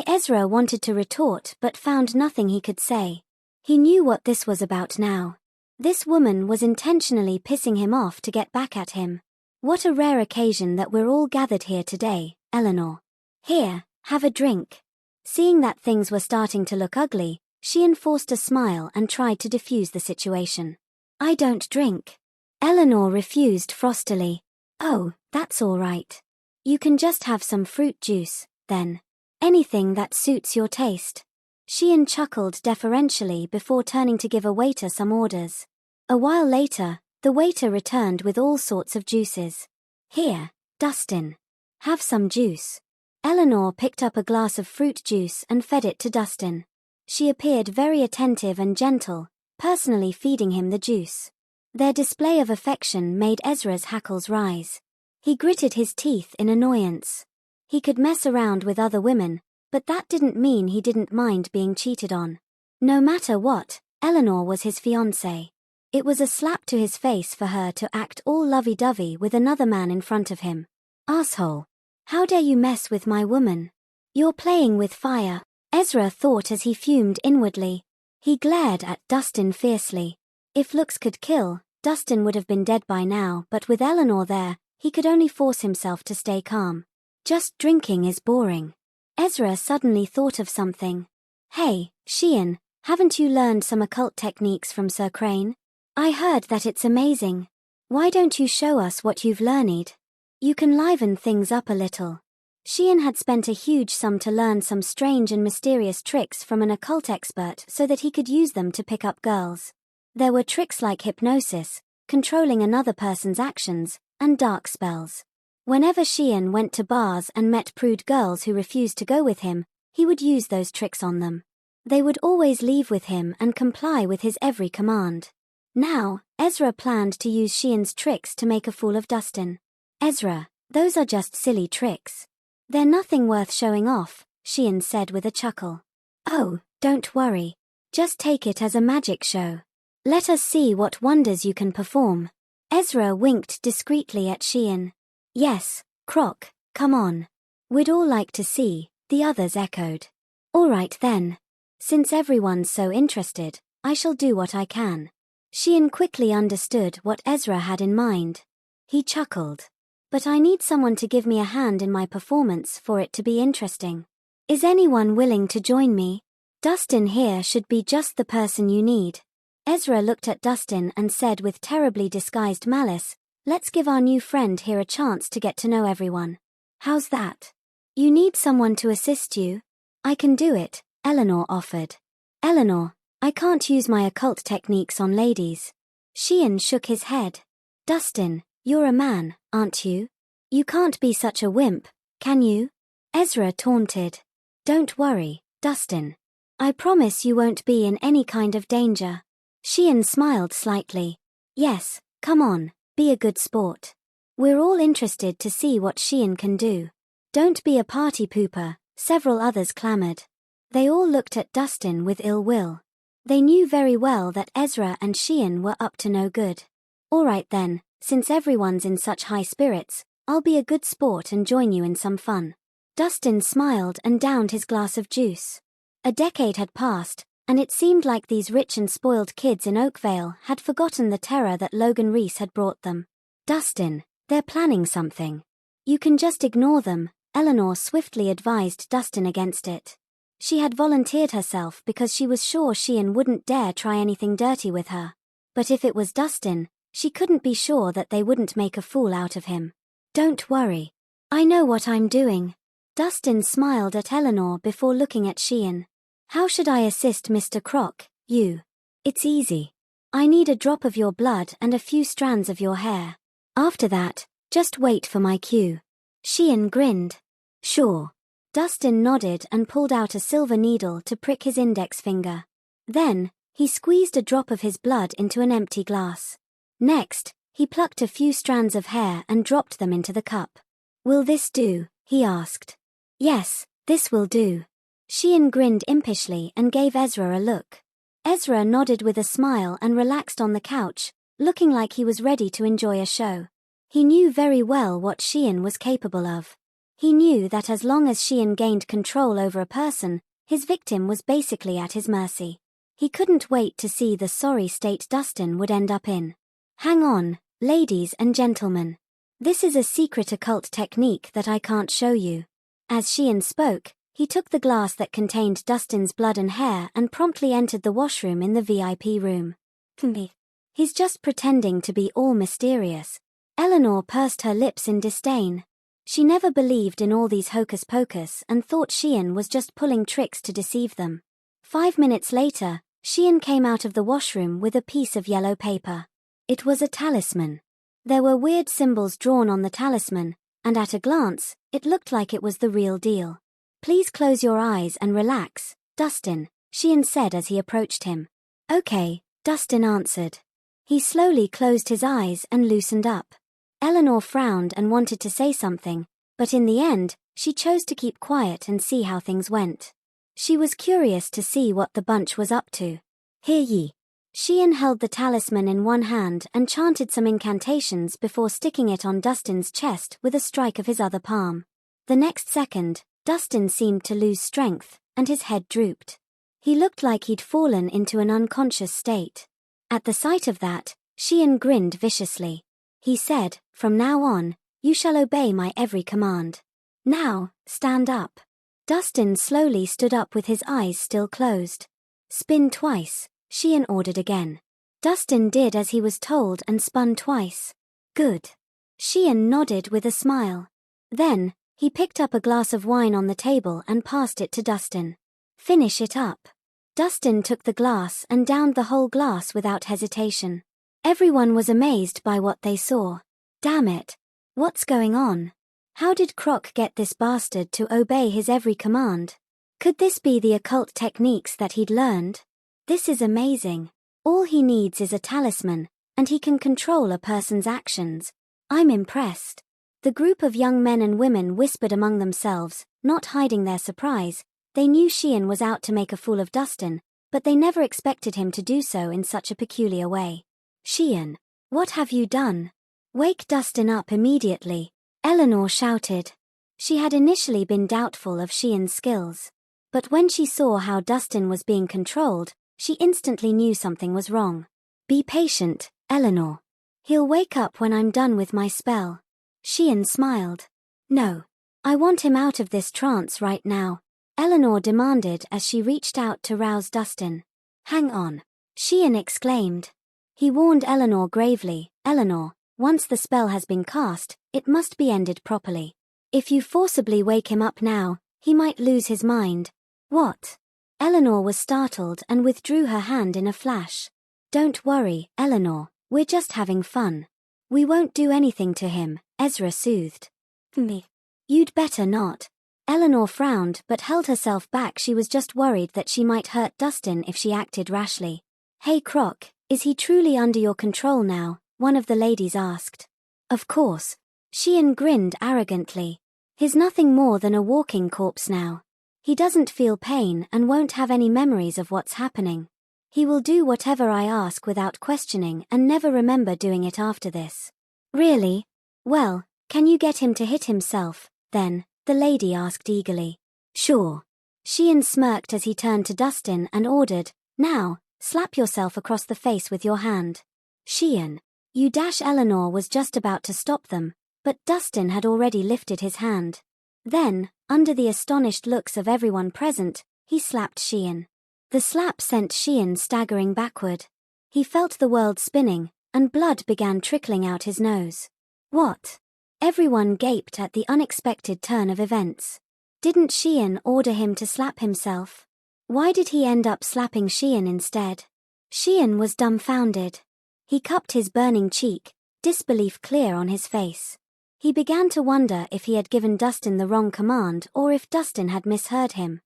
Ezra wanted to retort but found nothing he could say. He knew what this was about now. This woman was intentionally pissing him off to get back at him. What a rare occasion that we're all gathered here today, Eleanor. Here, have a drink. Seeing that things were starting to look ugly, Sheehan forced a smile and tried to defuse the situation. I don't drink. Eleanor refused frostily. Oh, that's all right. You can just have some fruit juice, then. Anything that suits your taste. Sheehan chuckled deferentially before turning to give a waiter some orders. A while later, the waiter returned with all sorts of juices. Here, Dustin. Have some juice. Eleanor picked up a glass of fruit juice and fed it to Dustin. She appeared very attentive and gentle, personally feeding him the juice. Their display of affection made Ezra's hackles rise. He gritted his teeth in annoyance. He could mess around with other women, but that didn't mean he didn't mind being cheated on. No matter what, Eleanor was his fiancée. It was a slap to his face for her to act all lovey-dovey with another man in front of him. Asshole. How dare you mess with my woman? You're playing with fire, Ezra thought as he fumed inwardly. He glared at Dustin fiercely. If looks could kill, Dustin would have been dead by now, but with Eleanor there, he could only force himself to stay calm. Just drinking is boring. Ezra suddenly thought of something. Hey, Sheehan, haven't you learned some occult techniques from Sir Crane? I heard that it's amazing. Why don't you show us what you've learned? You can liven things up a little. Sheehan had spent a huge sum to learn some strange and mysterious tricks from an occult expert so that he could use them to pick up girls. There were tricks like hypnosis, controlling another person's actions, and dark spells. Whenever Sheehan went to bars and met prude girls who refused to go with him, he would use those tricks on them. They would always leave with him and comply with his every command. Now, Ezra planned to use Sheehan's tricks to make a fool of Dustin. Ezra, those are just silly tricks. They're nothing worth showing off, Sheehan said with a chuckle. Oh, don't worry. Just take it as a magic show. Let us see what wonders you can perform. Ezra winked discreetly at Sheehan. Yes, Croc, come on. We'd all like to see, the others echoed. All right then. Since everyone's so interested, I shall do what I can. Sheehan quickly understood what Ezra had in mind. He chuckled. But I need someone to give me a hand in my performance for it to be interesting. Is anyone willing to join me? Dustin here should be just the person you need. Ezra looked at Dustin and said with terribly disguised malice, let's give our new friend here a chance to get to know everyone. How's that? You need someone to assist you? I can do it, Eleanor offered. Eleanor, I can't use my occult techniques on ladies. Sheehan shook his head. Dustin, you're a man, aren't you? You can't be such a wimp, can you? Ezra taunted. Don't worry, Dustin. I promise you won't be in any kind of danger. Sheehan smiled slightly. Yes, come on, be a good sport. We're all interested to see what Sheehan can do. Don't be a party pooper, several others clamored. They all looked at Dustin with ill will. They knew very well that Ezra and Sheehan were up to no good. All right then, since everyone's in such high spirits, I'll be a good sport and join you in some fun. Dustin smiled and downed his glass of juice. A decade had passed, and it seemed like these rich and spoiled kids in Oakvale had forgotten the terror that Logan Reese had brought them. Dustin, they're planning something. You can just ignore them, Eleanor swiftly advised Dustin against it. She had volunteered herself because she was sure Sheehan wouldn't dare try anything dirty with her. But if it was Dustin, she couldn't be sure that they wouldn't make a fool out of him. Don't worry. I know what I'm doing. Dustin smiled at Eleanor before looking at Sheehan. How should I assist Mr. Croc, you? It's easy. I need a drop of your blood and a few strands of your hair. After that, just wait for my cue. Sheehan grinned. Sure. Dustin nodded and pulled out a silver needle to prick his index finger. Then, he squeezed a drop of his blood into an empty glass. Next, he plucked a few strands of hair and dropped them into the cup. Will this do? He asked. Yes, this will do. Sheehan grinned impishly and gave Ezra a look. Ezra nodded with a smile and relaxed on the couch, looking like he was ready to enjoy a show. He knew very well what Sheehan was capable of. He knew that as long as Xian gained control over a person, his victim was basically at his mercy. He couldn't wait to see the sorry state Dustin would end up in. Hang on, ladies and gentlemen. This is a secret occult technique that I can't show you. As Xian spoke, he took the glass that contained Dustin's blood and hair and promptly entered the washroom in the VIP room. He's just pretending to be all mysterious. Eleanor pursed her lips in disdain. She never believed in all these hocus pocus and thought Xian was just pulling tricks to deceive them. 5 minutes later, Xian came out of the washroom with a piece of yellow paper. It was a talisman. There were weird symbols drawn on the talisman, and at a glance, it looked like it was the real deal. Please close your eyes and relax, Dustin, Xian said as he approached him. Okay, Dustin answered. He slowly closed his eyes and loosened up. Eleanor frowned and wanted to say something, but in the end, she chose to keep quiet and see how things went. She was curious to see what the bunch was up to. Hear ye. Xian held the talisman in one hand and chanted some incantations before sticking it on Dustin's chest with a strike of his other palm. The next second, Dustin seemed to lose strength, and his head drooped. He looked like he'd fallen into an unconscious state. At the sight of that, Xian grinned viciously. He said, "From now on, you shall obey my every command. Now, stand up." Dustin slowly stood up with his eyes still closed. Spin twice, Xian ordered again. Dustin did as he was told and spun twice. Good. Xian nodded with a smile. Then, he picked up a glass of wine on the table and passed it to Dustin. Finish it up. Dustin took the glass and downed the whole glass without hesitation. Everyone was amazed by what they saw. Damn it. What's going on? How did Croc get this bastard to obey his every command? Could this be the occult techniques that he'd learned? This is amazing. All he needs is a talisman, and he can control a person's actions. I'm impressed. The group of young men and women whispered among themselves, not hiding their surprise. They knew Xian was out to make a fool of Dustin, but they never expected him to do so in such a peculiar way. Xian, what have you done? Wake Dustin up immediately, Eleanor shouted. She had initially been doubtful of Xian's skills. But when she saw how Dustin was being controlled, she instantly knew something was wrong. Be patient, Eleanor. He'll wake up when I'm done with my spell. Xian smiled. No. I want him out of this trance right now, Eleanor demanded as she reached out to rouse Dustin. Hang on. Xian exclaimed. He warned Eleanor gravely, Eleanor, once the spell has been cast, it must be ended properly. If you forcibly wake him up now, he might lose his mind. What? Eleanor was startled and withdrew her hand in a flash. Don't worry, Eleanor, we're just having fun. We won't do anything to him, Ezra soothed. Me. You'd better not. Eleanor frowned but held herself back. She was just worried that she might hurt Dustin if she acted rashly. Hey Croc, is he truly under your control now? One of the ladies asked. Of course. Xian grinned arrogantly. He's nothing more than a walking corpse now. He doesn't feel pain and won't have any memories of what's happening. He will do whatever I ask without questioning and never remember doing it after this. Really? Well, can you get him to hit himself, then? The lady asked eagerly. Sure. Xian smirked as he turned to Dustin and ordered, now, slap yourself across the face with your hand. Xian. Eleanor was just about to stop them, but Dustin had already lifted his hand. Then, under the astonished looks of everyone present, he slapped Xian. The slap sent Xian staggering backward. He felt the world spinning, and blood began trickling out his nose. What? Everyone gaped at the unexpected turn of events. Didn't Xian order him to slap himself? Why did he end up slapping Xian instead? Xian was dumbfounded. He cupped his burning cheek, disbelief clear on his face. He began to wonder if he had given Dustin the wrong command or if Dustin had misheard him.